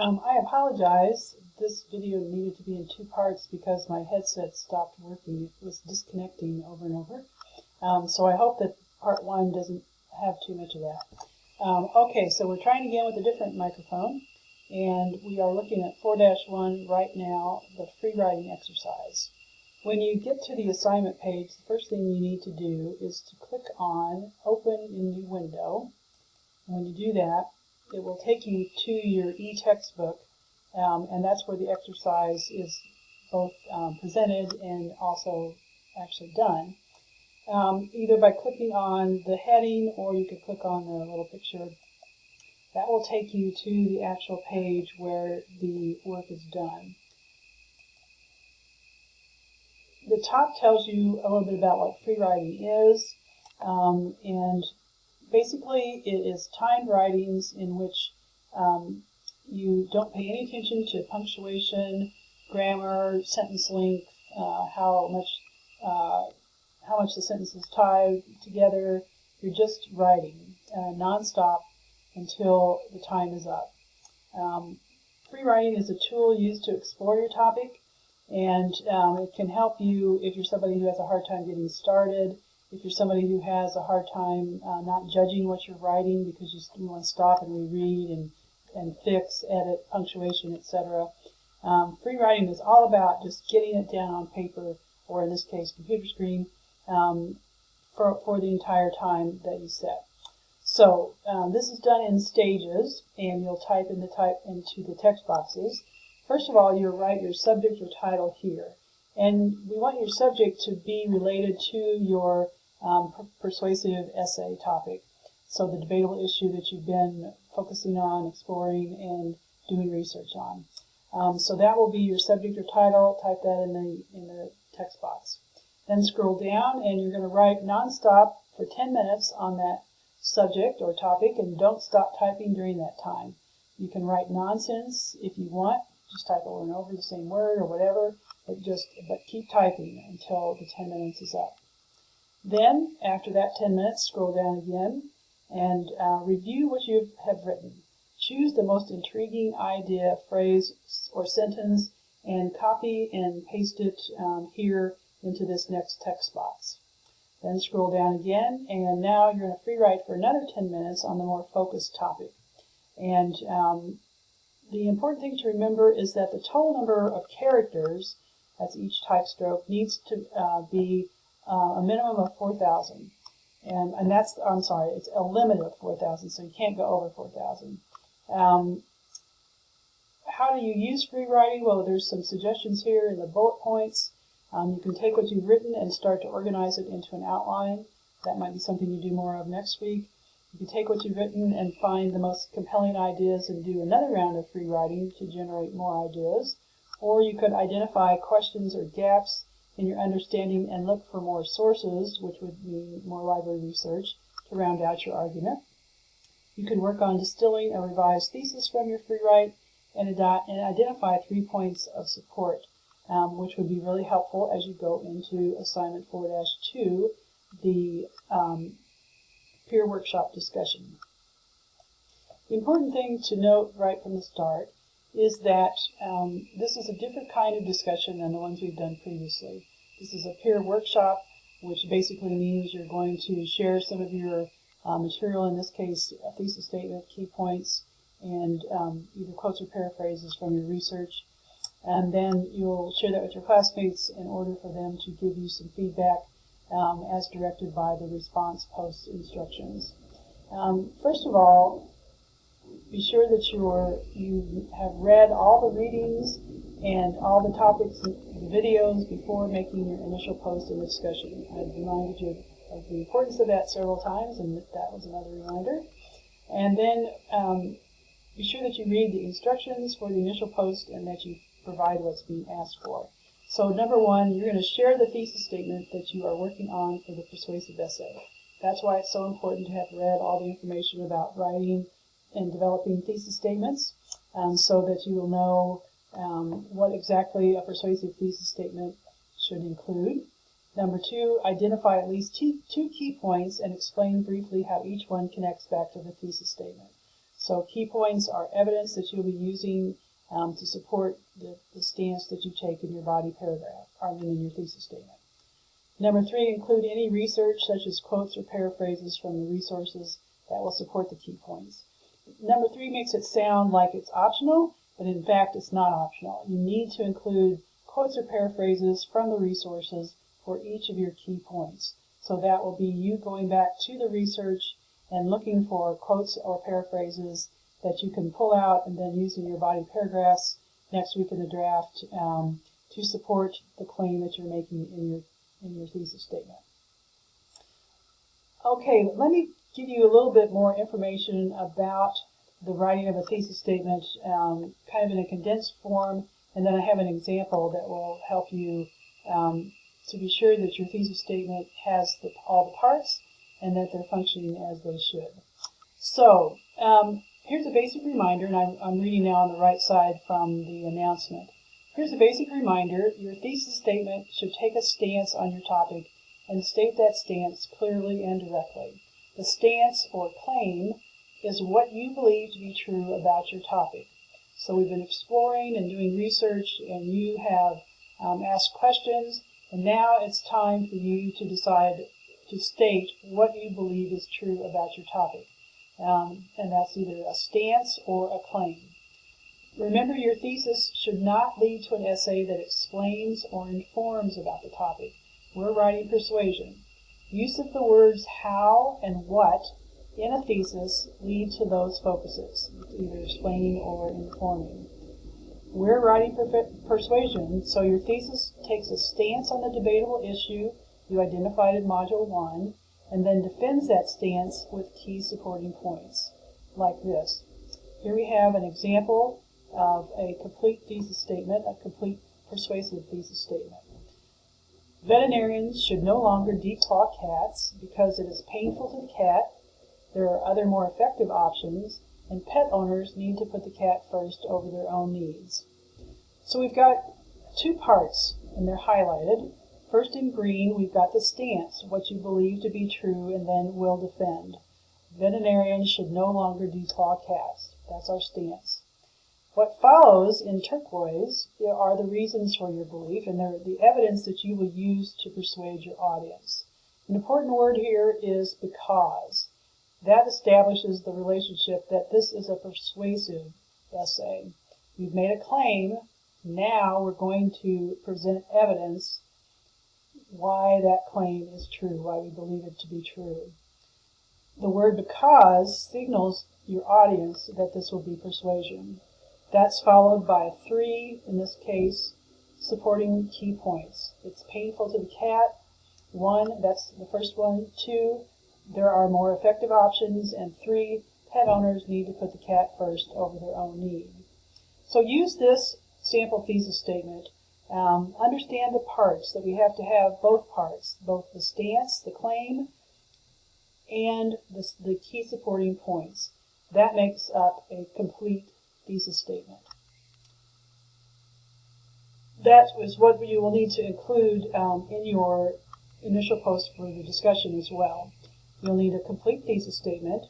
I apologize. This video needed to be in two parts because my headset stopped working. It was disconnecting over and over. So I hope that part one doesn't have too much of that. Okay, so we're trying again with a different microphone, and we are looking at 4-1 right now, the free writing exercise. When you get to the assignment page, the first thing you need to do is to click on Open in New Window. And when you do that, it will take you to your e-textbook, and that's where the exercise is both presented and also actually done. Either by clicking on the heading, or you could click on the little picture. That will take you to the actual page where the work is done. The top tells you a little bit about what free writing is, and basically it is timed writings in which you don't pay any attention to punctuation, grammar, sentence length, how much the sentence is tied together. You're just writing non-stop until the time is up. Free writing is a tool used to explore your topic, and it can help you if you're somebody who has a hard time getting started, if you're somebody who has a hard time not judging what you're writing because you want to stop and reread and fix, edit, punctuation, etc. Free writing is all about just getting it down on paper, or in this case computer screen, for the entire time that you set. So this is done in stages, and you'll type into the text boxes. First of all, you'll write your subject or title here, and we want your subject to be related to your persuasive essay topic, so the debatable issue that you've been focusing on, exploring, and doing research on. So that will be your subject or title. Type that in the text box. Then scroll down, and you're going to write nonstop for 10 minutes on that subject or topic, and don't stop typing during that time. You can write nonsense if you want, just type over and over the same word or whatever, but keep typing until the 10 minutes is up. Then, after that 10 minutes, scroll down again and review what you have written. Choose the most intriguing idea, phrase, or sentence, and copy and paste it here into this next text box. Then scroll down again, and now you're going to free write for another 10 minutes on the more focused topic. And the important thing to remember is that the total number of characters, that's each type stroke, needs to be a minimum of 4,000. And that's, I'm sorry, it's a limit of 4,000, so you can't go over 4,000. How do you use free writing? Well, there's some suggestions here in the bullet points. You can take what you've written and start to organize it into an outline. That might be something you do more of next week. You can take what you've written and find the most compelling ideas and do another round of free writing to generate more ideas. Or you could identify questions or gaps in your understanding and look for more sources, which would mean more library research, to round out your argument. You can work on distilling a revised thesis from your free write and identify 3 points of support, which would be really helpful as you go into assignment 4-2, the peer workshop discussion. The important thing to note right from the start is that this is a different kind of discussion than the ones we've done previously. This is a peer workshop, which basically means you're going to share some of your material, in this case a thesis statement, key points, and either quotes or paraphrases from your research. And then you'll share that with your classmates in order for them to give you some feedback as directed by the response post instructions. First of all, be sure that you have read all the readings and all the topics and the videos before making your initial post and discussion. I've reminded you of the importance of that several times, and that was another reminder. And then be sure that you read the instructions for the initial post and that you provide what's being asked for. So number one, you're going to share the thesis statement that you are working on for the persuasive essay. That's why it's so important to have read all the information about writing and developing thesis statements, so that you will know what exactly a persuasive thesis statement should include. Number two, identify at least two key points and explain briefly how each one connects back to the thesis statement. So key points are evidence that you'll be using to support the stance that you take in your body paragraph, in your thesis statement. Number 3, include any research such as quotes or paraphrases from the resources that will support the key points. Number 3 makes it sound like it's optional, but in fact it's not optional. You need to include quotes or paraphrases from the resources for each of your key points. So that will be you going back to the research and looking for quotes or paraphrases that you can pull out and then use in your body paragraphs next week in the draft to support the claim that you're making in your thesis statement. Okay, let me give you a little bit more information about the writing of a thesis statement, kind of in a condensed form, and then I have an example that will help you to be sure that your thesis statement has all the parts and that they're functioning as they should. So here's a basic reminder, and I'm reading now on the right side from the announcement. Here's a basic reminder. Your thesis statement should take a stance on your topic and state that stance clearly and directly. The stance or claim is what you believe to be true about your topic. So we've been exploring and doing research, and you have asked questions, and now it's time for you to decide to state what you believe is true about your topic. And that's either a stance or a claim. Remember, your thesis should not lead to an essay that explains or informs about the topic. We're writing persuasion. Use of the words how and what in a thesis lead to those focuses, either explaining or informing. We're writing persuasion, so your thesis takes a stance on the debatable issue you identified in Module 1, and then defends that stance with key supporting points, like this. Here we have an example of a complete thesis statement, a complete persuasive thesis statement. Veterinarians should no longer declaw cats because it is painful to the cat. There are other more effective options, and pet owners need to put the cat first over their own needs. So we've got two parts, and they're highlighted. First in green, we've got the stance, what you believe to be true, and then will defend. Veterinarians should no longer declaw cats. That's our stance. What follows in turquoise are the reasons for your belief, and they're the evidence that you will use to persuade your audience. An important word here is because. That establishes the relationship that this is a persuasive essay. We've made a claim. Now we're going to present evidence why that claim is true, why we believe it to be true. The word because signals your audience that this will be persuasion. That's followed by 3, in this case, supporting key points. It's painful to the cat. 1, that's the first one. 2, there are more effective options. And 3, pet owners need to put the cat first over their own need. So use this sample thesis statement. Understand the parts, that we have to have both parts, both the stance, the claim, and the key supporting points. That makes up a complete thesis statement. That is what you will need to include in your initial post for the discussion as well. You'll need a complete thesis statement,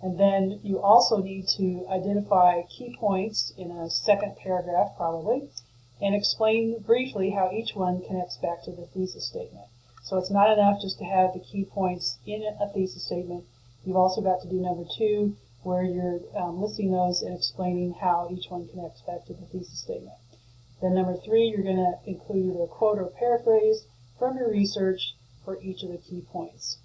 and then you also need to identify key points in a second paragraph probably, and explain briefly how each one connects back to the thesis statement. So it's not enough just to have the key points in a thesis statement. You've also got to do number 2, where you're listing those and explaining how each one connects back to the thesis statement. Then number 3, you're going to include either a quote or paraphrase from your research for each of the key points.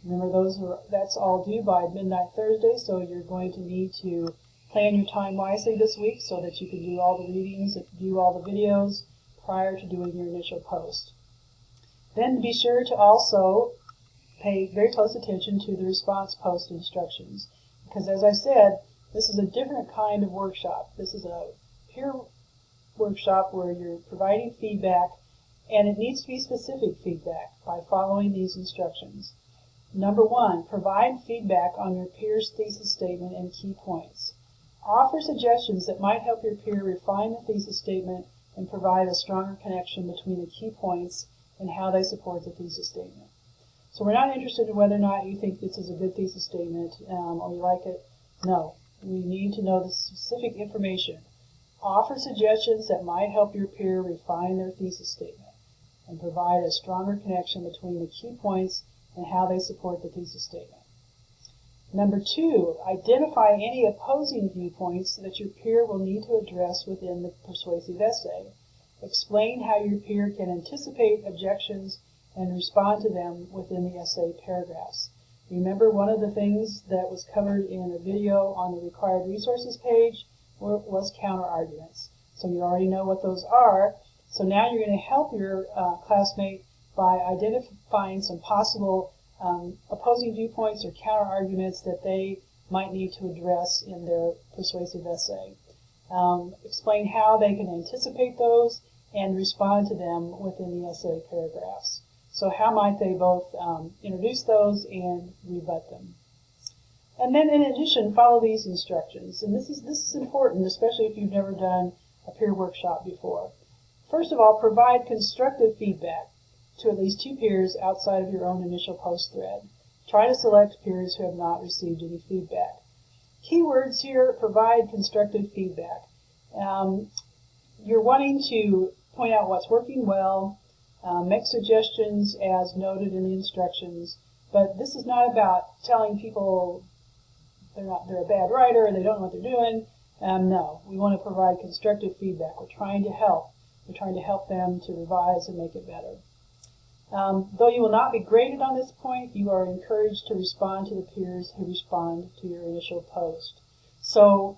Remember, that's all due by midnight Thursday, so you're going to need to plan your time wisely this week so that you can do all the readings and view all the videos prior to doing your initial post. Then be sure to also pay very close attention to the response post instructions, because as I said, this is a different kind of workshop. This is a peer workshop where you're providing feedback, and it needs to be specific feedback by following these instructions. Number 1, provide feedback on your peer's thesis statement and key points. Offer suggestions that might help your peer refine the thesis statement and provide a stronger connection between the key points and how they support the thesis statement. So we're not interested in whether or not you think this is a good thesis statement or you like it. No. we need to know the specific information. Offer suggestions that might help your peer refine their thesis statement and provide a stronger connection between the key points and how they support the thesis statement. Number 2, identify any opposing viewpoints that your peer will need to address within the persuasive essay. Explain how your peer can anticipate objections and respond to them within the essay paragraphs. Remember, one of the things that was covered in a video on the required resources page was counter-arguments. So you already know what those are. So now you're going to help your classmate by identifying some possible opposing viewpoints or counter-arguments that they might need to address in their persuasive essay. Explain how they can anticipate those and respond to them within the essay paragraphs. So how might they both introduce those and rebut them? And then in addition, follow these instructions. And this is important, especially if you've never done a peer workshop before. First of all, provide constructive feedback to at least 2 peers outside of your own initial post thread. Try to select peers who have not received any feedback. Keywords here: provide constructive feedback. You're wanting to point out what's working well, make suggestions as noted in the instructions, but this is not about telling people they're a bad writer or they don't know what they're doing. No, we want to provide constructive feedback. We're trying to help. We're trying to help them to revise and make it better. Though you will not be graded on this point, you are encouraged to respond to the peers who respond to your initial post. So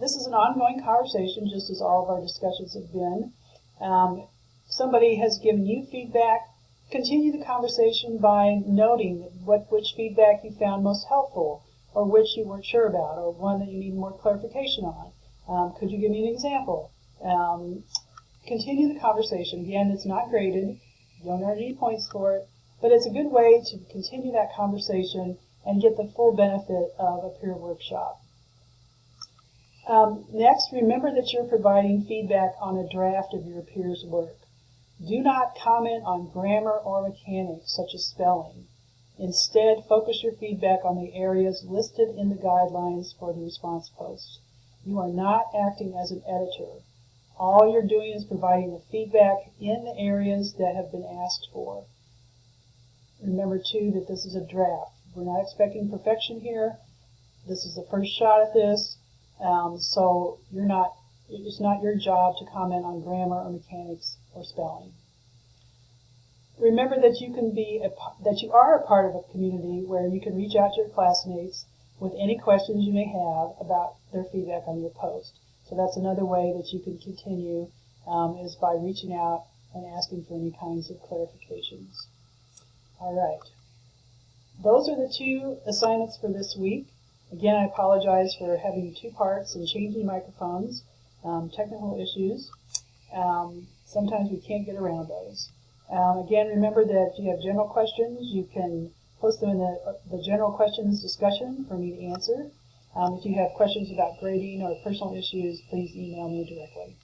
this is an ongoing conversation, just as all of our discussions have been. Somebody has given you feedback. Continue the conversation by noting which feedback you found most helpful, or which you weren't sure about, or one that you need more clarification on. Could you give me an example? Continue the conversation. Again, it's not graded. You don't earn any points for it, but it's a good way to continue that conversation and get the full benefit of a peer workshop. Next, remember that you're providing feedback on a draft of your peer's work. Do not comment on grammar or mechanics, such as spelling. Instead, focus your feedback on the areas listed in the guidelines for the response post. You are not acting as an editor. All you're doing is providing the feedback in the areas that have been asked for. Remember, too, that this is a draft. We're not expecting perfection here. This is the first shot at this, so it's not your job to comment on grammar or mechanics or spelling. Remember that you are a part of a community where you can reach out to your classmates with any questions you may have about their feedback on your post. So that's another way that you can continue, is by reaching out and asking for any kinds of clarifications. All right. Those are the 2 assignments for this week. Again, I apologize for having 2 parts and changing microphones, technical issues. Sometimes we can't get around those. Again, remember that if you have general questions, you can post them in the general questions discussion for me to answer. If you have questions about grading or personal issues, please email me directly.